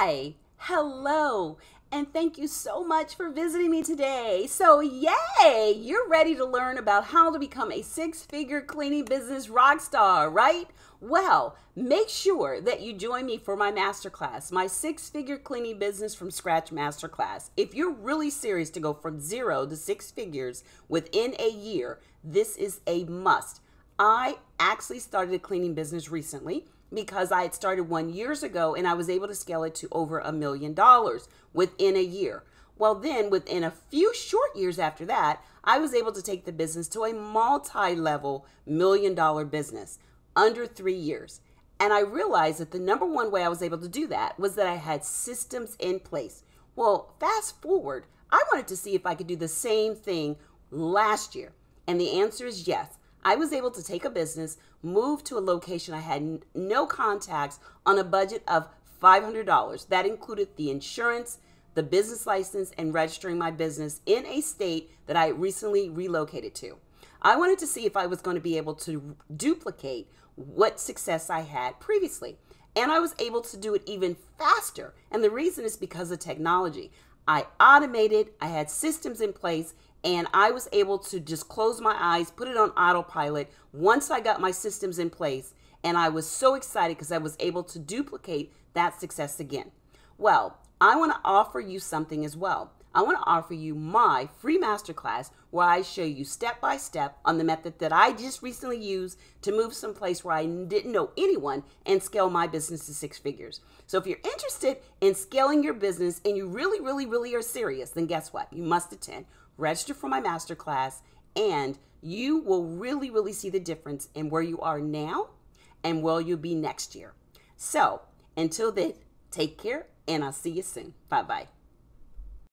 Hi, hello, and thank you so much for visiting me today. So yay, you're ready to learn about how to become a six-figure cleaning business rock star, right? Well, make sure that you join me for my masterclass, my six-figure cleaning business from scratch masterclass. If you're really serious to go from 0 to 6 figures within a year, this is a must. I actually started a cleaning business recently because I had started 1 year ago and I was able to scale it to over $1 million within a year. Well, then within a few short years after that, I was able to take the business to a multi-level $1 million business under 3 years. And I realized that the number one way I was able to do that was that I had systems in place. Well, fast forward, I wanted to see if I could do the same thing last year. And the answer is yes. I was able to take a business, move to a location I had no contacts on a budget of $500. That included the insurance, the business license, and registering my business in a state that I recently relocated to. I wanted to see if I was going to be able to duplicate what success I had previously. And I was able to do it even faster. And the reason is because of technology. I automated, I had systems in place, and I was able to just close my eyes, put it on autopilot once I got my systems in place. And I was so excited because I was able to duplicate that success again. Well, I want to offer you something as well. I want to offer you my free masterclass where I show you step by step on the method that I just recently used to move someplace where I didn't know anyone and scale my business to 6 figures. So if you're interested in scaling your business and you really are serious, then guess what? You must attend. Register for my masterclass and you will really see the difference in where you are now and where you'll be next year. So until then, take care and I'll see you soon. Bye-bye.